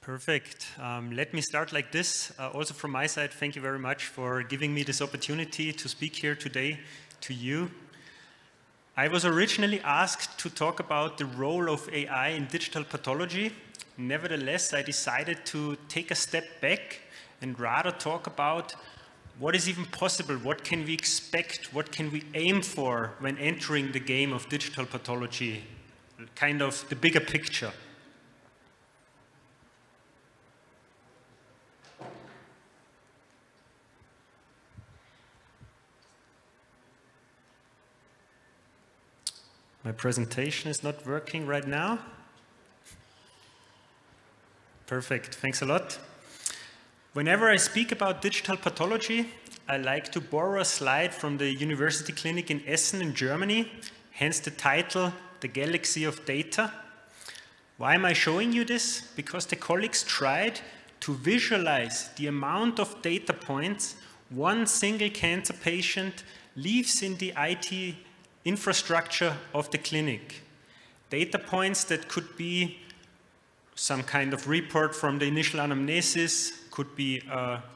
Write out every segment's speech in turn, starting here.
Perfect. Let me start like this. Also from my side, thank you very much for giving me this opportunity to speak here today to you. I was originally asked to talk about the role of AI in digital pathology. Nevertheless, I decided to take a step back and rather talk about what is even possible, what can we expect, what can we aim for when entering the game of digital pathology, kind of the bigger picture. My presentation is not working right now. Perfect, thanks a lot. Whenever I speak about digital pathology, I like to borrow a slide from the University Clinic in Essen in Germany, hence the title, The Galaxy of Data. Why am I showing you this? Because the colleagues tried to visualize the amount of data points one single cancer patient leaves in the IT infrastructure of the clinic. Data points that could be some kind of report from the initial anamnesis, could be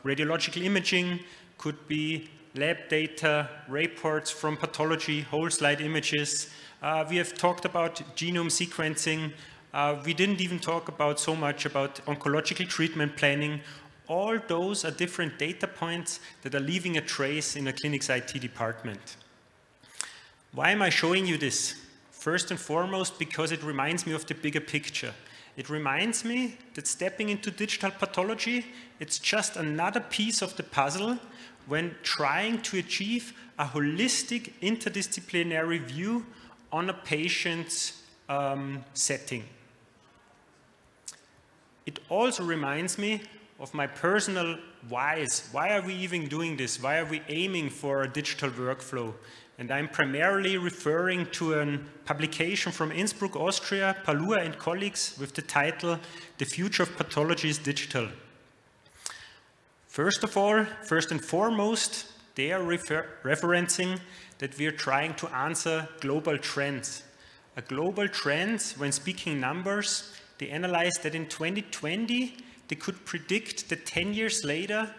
radiological imaging, could be lab data, reports from pathology, whole slide images. We have talked about genome sequencing. We didn't even talk about so much about oncological treatment planning. All those are different data points that are leaving a trace in a clinic's IT department. Why am I showing you this? First and foremost, because it reminds me of the bigger picture. It reminds me that stepping into digital pathology, it's just another piece of the puzzle when trying to achieve a holistic interdisciplinary view on a patient's setting. It also reminds me of my personal whys. Why are we even doing this? Why are we aiming for a digital workflow? And I'm primarily referring to a publication from Innsbruck, Austria, Palua and colleagues with the title, The Future of Pathology is Digital. First of all, first and foremost, they are referencing that we are trying to answer global trends. A global trends, when speaking numbers, they analyzed that in 2020, they could predict that 10 years later,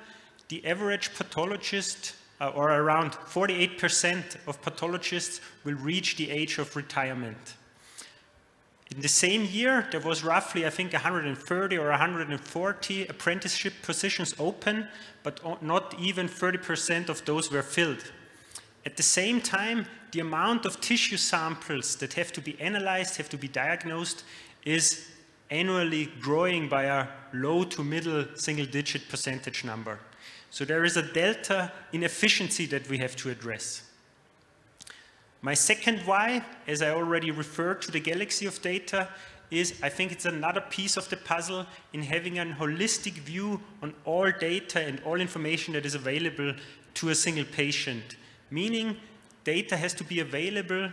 the average pathologist or around 48% of pathologists will reach the age of retirement. In the same year, there was roughly, I think, 130 or 140 apprenticeship positions open, but not even 30% of those were filled. At the same time, the amount of tissue samples that have to be analyzed, have to be diagnosed, is annually growing by a low to middle single-digit percentage number. So there is a delta in efficiency that we have to address. My second why, as I already referred to the galaxy of data, is I think it's another piece of the puzzle in having a holistic view on all data and all information that is available to a single patient. Meaning, data has to be available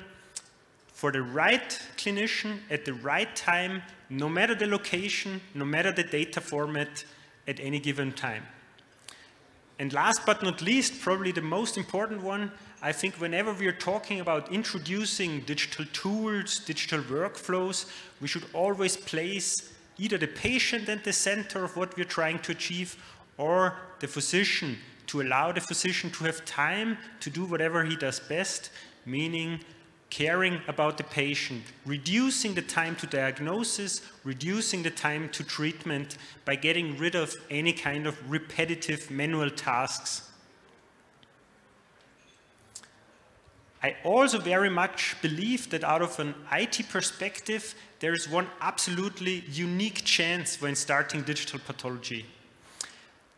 for the right clinician at the right time, no matter the location, no matter the data format at any given time. And last but not least, probably the most important one, I think whenever we are talking about introducing digital tools, digital workflows, we should always place either the patient at the center of what we're trying to achieve or the physician, to allow the physician to have time to do whatever he does best, meaning caring about the patient, reducing the time to diagnosis, reducing the time to treatment by getting rid of any kind of repetitive manual tasks. I also very much believe that out of an IT perspective, there is one absolutely unique chance when starting digital pathology.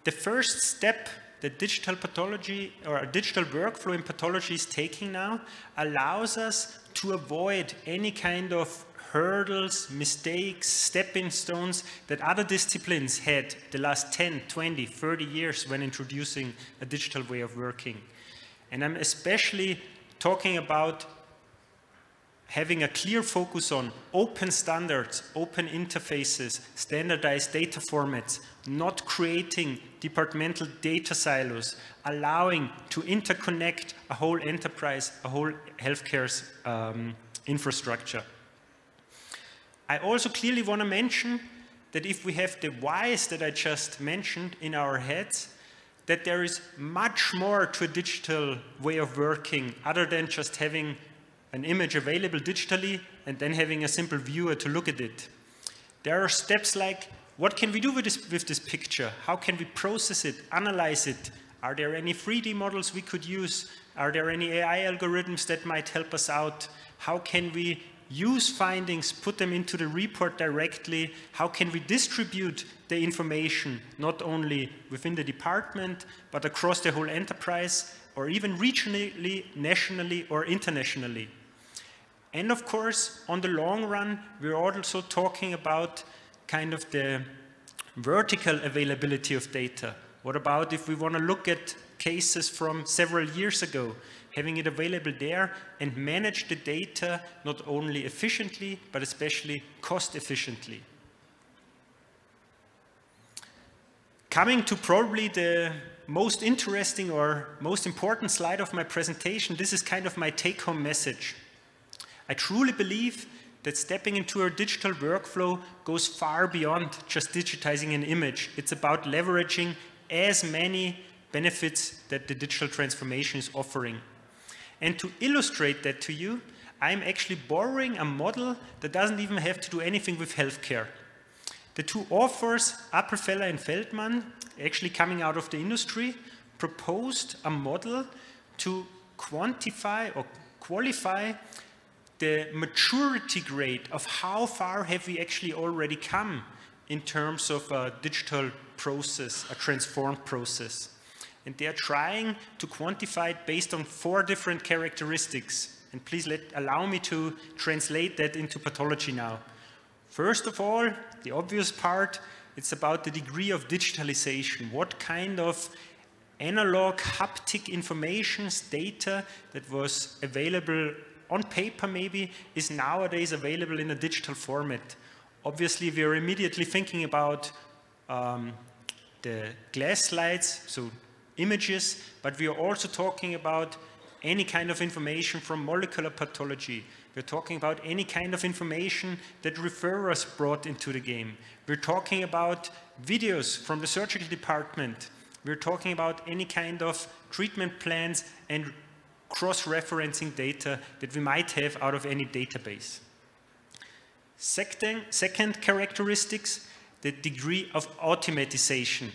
The first step that digital pathology or a digital workflow in pathology is taking now allows us to avoid any kind of hurdles, mistakes, stepping stones that other disciplines had the last 10, 20, 30 years when introducing a digital way of working. And I'm especially talking about having a clear focus on open standards, open interfaces, standardized data formats, not creating departmental data silos, allowing to interconnect a whole enterprise, a whole healthcare infrastructure. I also clearly want to mention that if we have the whys that I just mentioned in our heads, that there is much more to a digital way of working other than just having an image available digitally and then having a simple viewer to look at it. There are steps like, what can we do with this picture? How can we process it, analyze it? Are there any 3D models we could use? Are there any AI algorithms that might help us out? How can we use findings, put them into the report directly? How can we distribute the information, not only within the department, but across the whole enterprise, or even regionally, nationally, or internationally? And of course, on the long run, we're also talking about kind of the vertical availability of data. What about if we want to look at cases from several years ago, having it available there and manage the data not only efficiently, but especially cost efficiently. Coming to probably the most interesting or most important slide of my presentation, this is kind of my take-home message. I truly believe that stepping into a digital workflow goes far beyond just digitizing an image. It's about leveraging as many benefits that the digital transformation is offering. And to illustrate that to you, I'm actually borrowing a model that doesn't even have to do anything with healthcare. The two authors, Appenfeller and Feldman, actually coming out of the industry, proposed a model to quantify or qualify the maturity grade of how far have we actually already come in terms of a digital process, a transformed process. And they're trying to quantify it based on 4 different characteristics. And please allow me to translate that into pathology now. First of all, the obvious part, it's about the degree of digitalization. What kind of analog haptic information, data that was available on paper maybe, is nowadays available in a digital format. Obviously, we are immediately thinking about the glass slides, so images, but we are also talking about any kind of information from molecular pathology. We're talking about any kind of information that referrers brought into the game. We're talking about videos from the surgical department. We're talking about any kind of treatment plans and cross-referencing data that we might have out of any database. Second characteristics, the degree of automatization.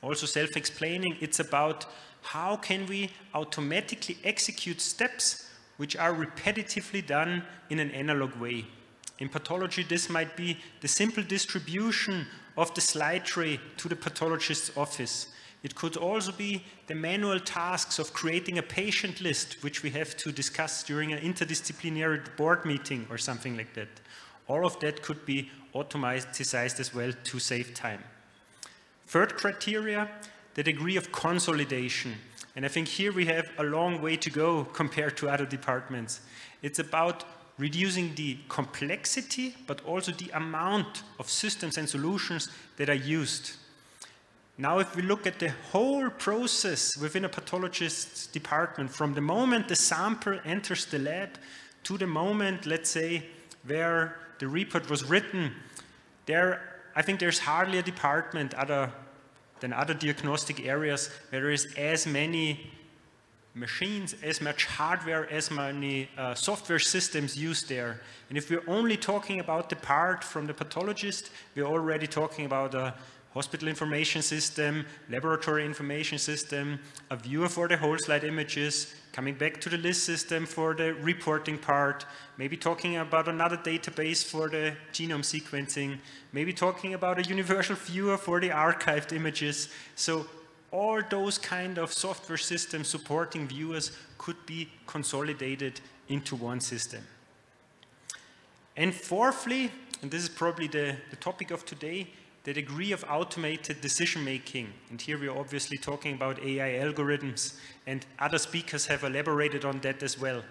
Also self-explaining, it's about how can we automatically execute steps which are repetitively done in an analog way. In pathology, this might be the simple distribution of the slide tray to the pathologist's office. It could also be the manual tasks of creating a patient list, which we have to discuss during an interdisciplinary board meeting or something like that. All of that could be automatized as well to save time. Third criteria, the degree of consolidation. And I think here we have a long way to go compared to other departments. It's about reducing the complexity, but also the amount of systems and solutions that are used. Now, if we look at the whole process within a pathologist's department, from the moment the sample enters the lab to the moment, let's say, where the report was written, I think there's hardly a department other than other diagnostic areas where there is as many machines, as much hardware, as many software systems used there. And if we're only talking about the part from the pathologist, we're already talking about a hospital information system, laboratory information system, a viewer for the whole slide images, coming back to the list system for the reporting part, maybe talking about another database for the genome sequencing, maybe talking about a universal viewer for the archived images. So all those kind of software systems supporting viewers could be consolidated into one system. And fourthly, and this is probably the topic of today, the degree of automated decision-making. And here we are obviously talking about AI algorithms, and other speakers have elaborated on that as well.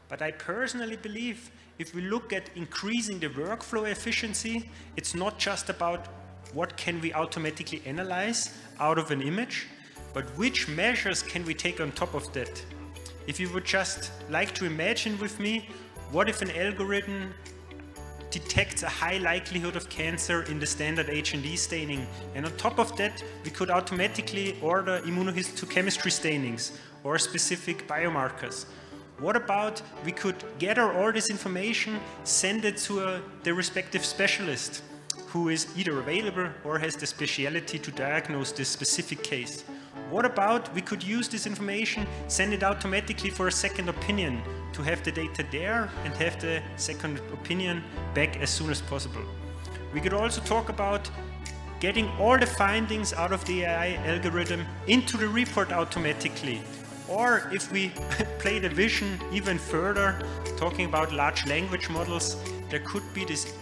But I personally believe if we look at increasing the workflow efficiency, it's not just about what can we automatically analyze out of an image, but which measures can we take on top of that. If you would just like to imagine with me, what if an algorithm detects a high likelihood of cancer in the standard H&E staining. And on top of that, we could automatically order immunohistochemistry stainings or specific biomarkers. What about we could gather all this information, send it to the respective specialist who is either available or has the specialty to diagnose this specific case? What about we could use this information, send it automatically for a second opinion, to have the data there and have the second opinion back as soon as possible? We could also talk about getting all the findings out of the AI algorithm into the report automatically. Or if we play the vision even further, talking about large language models, there could be this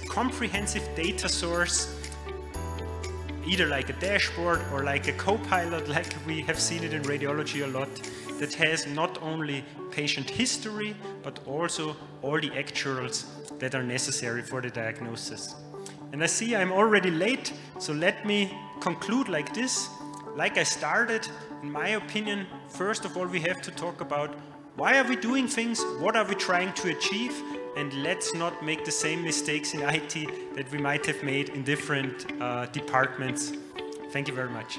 comprehensive data source, either like a dashboard or like a co-pilot, like we have seen it in radiology a lot, that has not only patient history, but also all the actuals that are necessary for the diagnosis. And I see I'm already late, so let me conclude like this. Like I started, in my opinion, first of all, we have to talk about why are we doing things, what are we trying to achieve, and let's not make the same mistakes in IT that we might have made in different departments. Thank you very much.